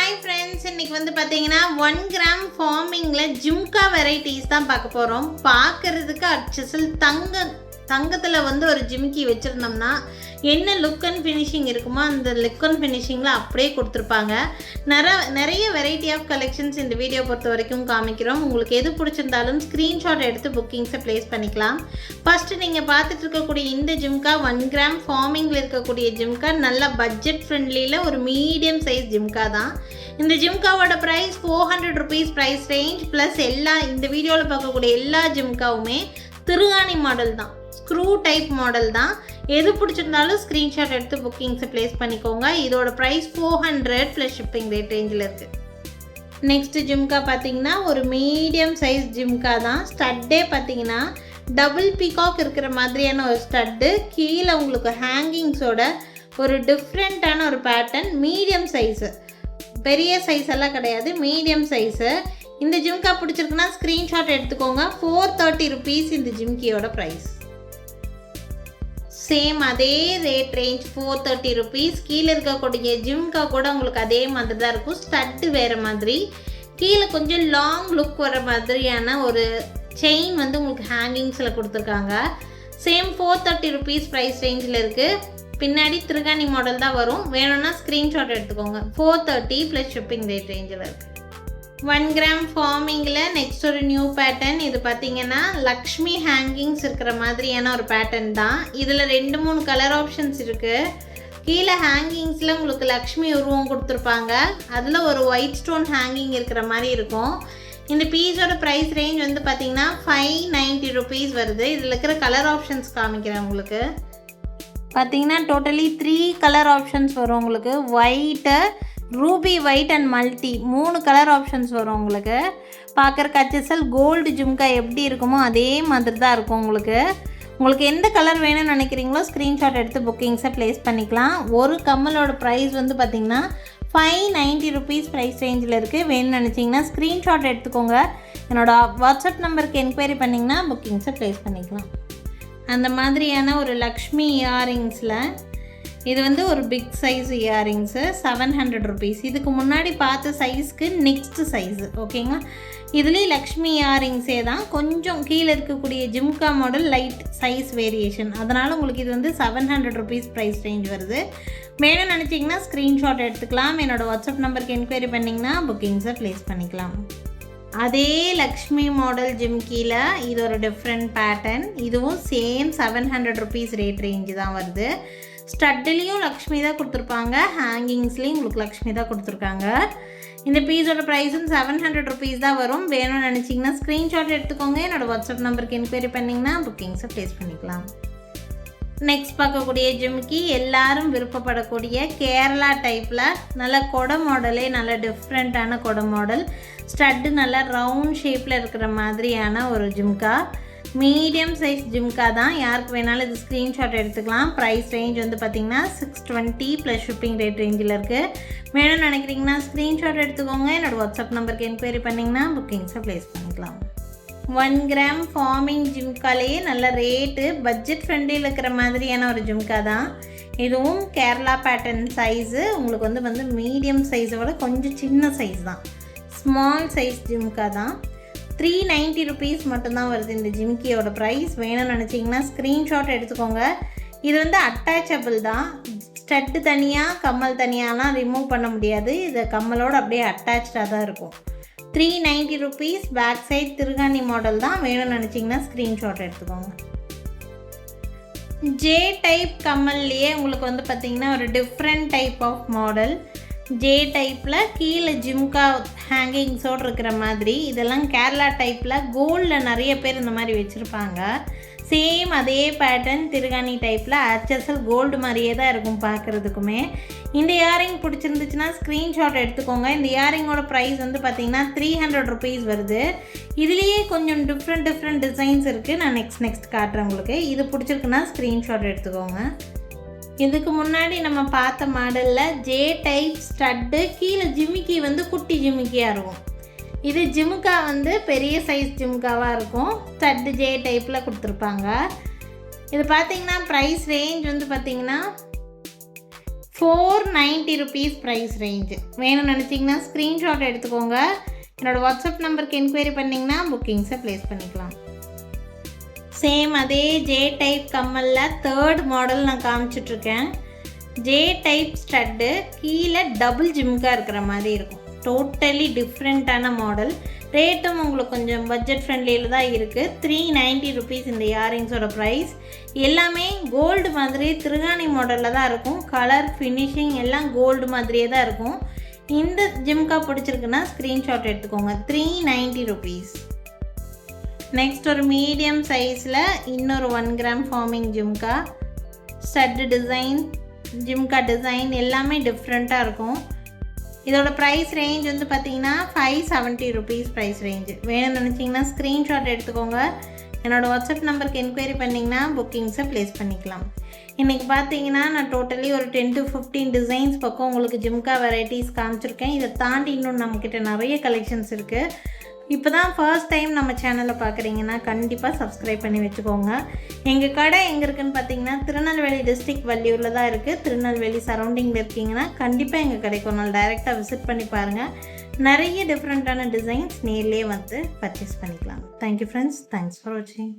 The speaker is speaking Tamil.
ஹாய் ஃப்ரெண்ட்ஸ், இன்னைக்கு வந்து பார்த்தீங்கன்னா 1 கிராம் ஃபார்மிங்கில் ஜிம்கா வெரைட்டிஸ் தான் பார்க்க போகிறோம். பார்க்குறதுக்கு அச்சசல் தங்கத்தில் வந்து ஒரு ஜிம்கி வச்சுருந்தோம்னா என்ன லுக் அண்ட் ஃபினிஷிங் இருக்குமோ அந்த லுக் அண்ட் ஃபினிஷிங்கில் அப்படியே கொடுத்துருப்பாங்க. நிறைய வெரைட்டி ஆஃப் கலெக்ஷன்ஸ் இந்த வீடியோ பொறுத்த வரைக்கும் காமிக்கிறோம். உங்களுக்கு எது பிடிச்சிருந்தாலும் ஸ்க்ரீன்ஷாட் எடுத்து புக்கிங்ஸை ப்ளேஸ் பண்ணிக்கலாம். ஃபஸ்ட்டு நீங்கள் பார்த்துட்டு இருக்கக்கூடிய இந்த ஜிம்கா 1 கிராம் ஃபார்மிங்கில் இருக்கக்கூடிய ஜிம்கா நல்ல பட்ஜெட் ஃப்ரெண்ட்லியில் ஒரு மீடியம் சைஸ் ஜிம்கா தான். இந்த ஜிம்காவோட price 400 rupees price range. Plus இந்த வீடியோவில் பார்க்கக்கூடிய எல்லா ஜிம்காவுமே திருகாணி மாடல் தான், ஸ்க்ரூ டைப் மாடல் தான். எது பிடிச்சிருந்தாலும் ஸ்க்ரீன்ஷாட் எடுத்து புக்கிங்ஸை ப்ளேஸ் பண்ணிக்கோங்க. இதோட ப்ரைஸ் 400 ப்ளஸ் ஷிப்பிங் ரேட் ரேஞ்சில் இருக்குது. நெக்ஸ்ட் ஜிம்கா பார்த்தீங்கன்னா ஒரு மீடியம் சைஸ் ஜிம்கா தான். ஸ்டட்டே பார்த்தீங்கன்னா டபுள் பீகாக் இருக்கிற மாதிரியான ஒரு ஸ்டட்டு. கீழே உங்களுக்கு ஹேங்கிங்ஸோட ஒரு டிஃப்ரெண்ட்டான ஒரு பேட்டர்ன். மீடியம் சைஸு, பெரிய சைஸ் எல்லாம் கிடையாது, மீடியம் சைஸு. இந்த ஜிம்கா பிடிச்சிருக்குன்னா ஸ்க்ரீன்ஷாட் எடுத்துக்கோங்க. 430 ருபீஸ் இந்த ஜிம்கியோட ப்ரைஸ். சேம் அதே ரேட் ரேஞ்ச் 430 ருபீஸ். கீழே இருக்கக்கூடிய ஜிம்கா கூட உங்களுக்கு அதே மாதிரி தான் இருக்கும். ஸ்டட்டு வேறு மாதிரி, கீழே கொஞ்சம் லாங் லுக் வர மாதிரியான ஒரு செயின் வந்து உங்களுக்கு ஹேங்கிங்ஸில் கொடுத்துருக்காங்க. சேம் 430 ருபீஸ் ப்ரைஸ் ரேஞ்சில் இருக்குது. பின்னாடி திருகாணி மாடல் தான் வரும். வேணும்னா ஸ்க்ரீன்ஷாட் எடுத்துக்கோங்க. 430 ப்ளஸ் ஷிப்பிங் ரேட் ரேஞ்சில் இருக்குது. 1 கிராம் ஃபார்மிங்கில் நெக்ஸ்ட் ஒரு நியூ பேட்டர்ன். இது பார்த்தீங்கன்னா லக்ஷ்மி ஹேங்கிங்ஸ் இருக்கிற மாதிரியான ஒரு பேட்டர்ன் தான். இதில் 2-3 கலர் ஆப்ஷன்ஸ் இருக்குது. கீழே ஹேங்கிங்ஸில் உங்களுக்கு லக்ஷ்மி உருவம் கொடுத்துருப்பாங்க. அதில் ஒரு ஒயிட் ஸ்டோன் ஹேங்கிங் இருக்கிற மாதிரி இருக்கும். இந்த பீஸோட ப்ரைஸ் ரேஞ்ச் வந்து பார்த்தீங்கன்னா 590 ருபீஸ் வருது. இதில் இருக்கிற கலர் ஆப்ஷன்ஸ் காமிக்கிறேன் உங்களுக்கு. பார்த்தீங்கன்னா டோட்டலி 3 கலர் ஆப்ஷன்ஸ் வரும் உங்களுக்கு. White, Ruby white and multi 3 colour options வரும் உங்களுக்கு. பார்க்குறக்கு அச்சசல் கோல்டு ஜிம்கா எப்படி இருக்குமோ அதே மாதிரி தான் இருக்கும் உங்களுக்கு. உங்களுக்கு எந்த கலர் வேணும்னு நினைக்கிறீங்களோ ஸ்க்ரீன்ஷாட் எடுத்து புக்கிங்ஸை ப்ளேஸ் பண்ணிக்கலாம். ஒரு கம்மலோட ப்ரைஸ் வந்து பார்த்திங்கன்னா 590 ருபீஸ் ப்ரைஸ் ரேஞ்சில் இருக்குது. வேணும்னு நினச்சிங்கன்னா ஸ்க்ரீன்ஷாட் எடுத்துக்கோங்க. என்னோடய வாட்ஸ்அப் நம்பருக்கு என்கொயரி பண்ணிங்கன்னா புக்கிங்ஸை ப்ளேஸ் பண்ணிக்கலாம். அந்த மாதிரியான ஒரு லக்ஷ்மி இயரிங்ஸில் இது வந்து ஒரு பிக் சைஸ் இயரிங்ஸு 700 ருபீஸ். இதுக்கு முன்னாடி பார்த்த சைஸ்க்கு நெக்ஸ்ட் சைஸு, ஓகேங்களா. இதுலேயும் லக்ஷ்மி இயரிங்ஸே தான். கொஞ்சம் கீழே இருக்கக்கூடிய jhumka model light size variation. அதனால் உங்களுக்கு இது வந்து 700 ருபீஸ் ப்ரைஸ் ரேஞ்ச் வருது. வேணும்னு நினச்சிங்கன்னா ஸ்க்ரீன்ஷாட் எடுத்துக்கலாம். என்னோடய வாட்ஸ்அப் நம்பருக்கு என்கொயரி பண்ணிங்கன்னா புக்கிங்ஸை ப்ளேஸ் பண்ணிக்கலாம். அதே லக்ஷ்மி மாடல் ஜிம்கியில் இது ஒரு டிஃப்ரெண்ட் பேட்டர்ன். இதுவும் சேம் 700 ருபீஸ் ரேட் ரேஞ்சு தான் வருது. ஸ்டட்லேயும் லக்ஷ்மி தான் கொடுத்துருப்பாங்க, ஹேங்கிங்ஸ்லேயும் உங்களுக்கு லக்ஷ்மி தான் கொடுத்துருக்காங்க. இந்த பீஸோட ப்ரைஸும் 700 ருபீஸ் தான் வரும். வேணும்னு நினச்சிங்கன்னா ஸ்க்ரீன்ஷாட் எடுத்துக்கோங்க. என்னோடய வாட்ஸ்அப் நம்பருக்கு என்கொயரி பண்ணிங்கன்னா புக்கிங்ஸை ப்ளேஸ் பண்ணிக்கலாம். நெக்ஸ்ட் பார்க்கக்கூடிய ஜிம்கி எல்லாரும் விருப்பப்படக்கூடிய கேரளா டைப்பில் நல்ல கொடை மாடலே, நல்ல டிஃப்ரெண்ட்டான கொடை மாடல். ஸ்டட்டு நல்லா ரவுண்ட் ஷேப்பில் இருக்கிற மாதிரியான ஒரு ஜிம்கா. மீடியம் சைஸ் ஜிம்கா தான். யாருக்கு வேணாலும் இது ஸ்க்ரீன்ஷாட் எடுத்துக்கலாம். ப்ரைஸ் ரேஞ்ச் வந்து பார்த்திங்கன்னா 620 ப்ளஸ் ஷிப்பிங் ரேட் ரேஞ்சில் இருக்குது. வேணும்னு நினைக்கிறீங்கன்னா ஸ்க்ரீன்ஷாட் எடுத்துக்கோங்க. என்னோடய வாட்ஸ்அப் நம்பருக்கு என்கொயரி பண்ணிங்கன்னா புக்கிங்ஸை ப்ளேஸ் பண்ணிக்கலாம். 1 கிராம் ஃபார்மிங் ஜிம்காலேயே நல்ல ரேட்டு, பட்ஜெட் ஃப்ரெண்ட்லியில் இருக்கிற மாதிரியான ஒரு ஜிம்கா தான். இதுவும் கேரளா பேட்டர்ன் சைஸு. உங்களுக்கு வந்து மீடியம் சைஸை விட கொஞ்சம் சின்ன சைஸ் தான், ஸ்மால் சைஸ் ஜிம்கா தான். 390 ருபீஸ் மட்டும்தான் வருது இந்த ஜிம்கியோட ப்ரைஸ். வேணும்னு நினச்சிங்கன்னா ஸ்க்ரீன்ஷாட் எடுத்துக்கோங்க. இது வந்து அட்டாச்சபிள் தான். ஸ்டட்டு தனியாக கம்மல் தனியாலாம் ரிமூவ் பண்ண முடியாது. இது கம்மலோடு அப்படியே அட்டாச்சாக தான் இருக்கும். 390 ருபீஸ். பேக் சைட் திருகாணி மாடல் தான். வேணும்னு நினச்சிங்கன்னா ஸ்க்ரீன்ஷாட் எடுத்துக்கோங்க. ஜே டைப் கம்மல்லையே உங்களுக்கு வந்து பார்த்திங்கன்னா ஒரு different type of model. J டைப்பில் கீழே ஜிம்கா ஹேங்கிங்ஸோடு இருக்கிற மாதிரி. இதெல்லாம் கேரளா டைப்பில் கோல்டில் நிறைய பேர் இந்த மாதிரி வச்சுருப்பாங்க. சேம் அதே பேட்டர்ன் திருகாணி டைப்பில் அச்சசல் கோல்டு மாதிரியே தான் இருக்கும் பார்க்குறதுக்குமே. இந்த இயரிங் பிடிச்சிருந்துச்சுன்னா ஸ்க்ரீன்ஷாட் எடுத்துக்கோங்க. இந்த இயரிங்கோட ப்ரைஸ் வந்து பார்த்திங்கன்னா 300 ருபீஸ் வருது. இதுலேயே கொஞ்சம் டிஃப்ரெண்ட் டிசைன்ஸ் இருக்குது. நான் நெக்ஸ்ட் காட்டுறேன் உங்களுக்கு. இது பிடிச்சிருக்குன்னா ஸ்க்ரீன்ஷாட் எடுத்துக்கோங்க. இதுக்கு முன்னாடி நம்ம பார்த்த மாடலில் ஜே டைப் ஸ்டட்டு, கீழே ஜிமிக்கி வந்து குட்டி ஜிமிக்கியாக இருக்கும். இது ஜிம்கா வந்து பெரிய சைஸ் ஜிம்காவாக இருக்கும். ஸ்டட்டு ஜே டைப்பில் கொடுத்துருப்பாங்க. இது பார்த்திங்கன்னா ப்ரைஸ் ரேஞ்ச் வந்து பார்த்திங்கன்னா 490 ருபீஸ் ப்ரைஸ் ரேஞ்சு. வேணும்னு நினச்சிங்கன்னா ஸ்க்ரீன்ஷாட் எடுத்துக்கோங்க. என்னோடய வாட்ஸ்அப் நம்பருக்கு என்கொயரி பண்ணிங்கன்னா புக்கிங்ஸை ப்ளேஸ் பண்ணிக்கலாம். சேம் அதே ஜே டைப் கம்மலில் 3rd மாடல் நான் காமிச்சிட்ருக்கேன். ஜே டைப் ஸ்டட்டு, கீழே டபுள் ஜிம்கா இருக்கிற மாதிரி இருக்கும். டோட்டலி டிஃப்ரெண்ட்டான மாடல். ரேட்டும் உங்களுக்கு கொஞ்சம் பட்ஜெட் ஃப்ரெண்ட்லியில் தான் இருக்குது. 390 ருபீஸ் இந்த இயரிங்ஸோட ப்ரைஸ். எல்லாமே கோல்டு மாதிரி திருகாணி மாடலில் தான் இருக்கும். கலர் ஃபினிஷிங் எல்லாம் கோல்டு மாதிரியே தான் இருக்கும். இந்த ஜிம்கா பிடிச்சிருக்குன்னா ஸ்க்ரீன்ஷாட் எடுத்துக்கோங்க. 390 ருபீஸ். நெக்ஸ்ட் ஒரு மீடியம் சைஸில் இன்னொரு 1 gram farming jhumka. Stud design, jhumka design எல்லாமே டிஃப்ரெண்ட்டாக இருக்கும். இதோட ப்ரைஸ் ரேஞ்ச் வந்து பார்த்திங்கன்னா 570 ருபீஸ் ப்ரைஸ் ரேஞ்சு. வேணும்னு நினச்சிங்கன்னா ஸ்க்ரீன்ஷாட் எடுத்துக்கோங்க. என்னோடய வாட்ஸ்அப் நம்பருக்கு என்கொயரி பண்ணிங்கன்னா புக்கிங்ஸை ப்ளேஸ் பண்ணிக்கலாம். இன்றைக்கி பார்த்தீங்கன்னா நான் டோட்டலி ஒரு 10 to 15 டிசைன்ஸ் பக்கம் உங்களுக்கு ஜிம்கா வெரைட்டிஸ் காமிச்சிருக்கேன். இதை தாண்டி இன்னும் நம்மக்கிட்ட நிறைய கலெக்ஷன்ஸ் இருக்குது. இப்போ தான் ஃபர்ஸ்ட் டைம் நம்ம சேனலை பார்க்குறீங்கன்னா கண்டிப்பாக சப்ஸ்கிரைப் பண்ணி வச்சுக்கோங்க. எங்கள் கடை எங்கே இருக்குதுன்னு பார்த்தீங்கன்னா திருநெல்வேலி டிஸ்ட்ரிக்ட் வள்ளியூரில் தான் இருக்குது. திருநெல்வேலி சரௌண்டிங்கில் இருக்கீங்கன்னா கண்டிப்பாக எங்கள் கடைக்கு ஒரு நாள் டைரெக்டாக விசிட் பண்ணி பாருங்கள். நிறைய டிஃப்ரெண்ட்டான டிசைன்ஸ் நேர்லேயே வந்து பர்ச்சேஸ் பண்ணிக்கலாம். Thank you friends. தேங்க்ஸ் ஃபார் வாட்சிங்.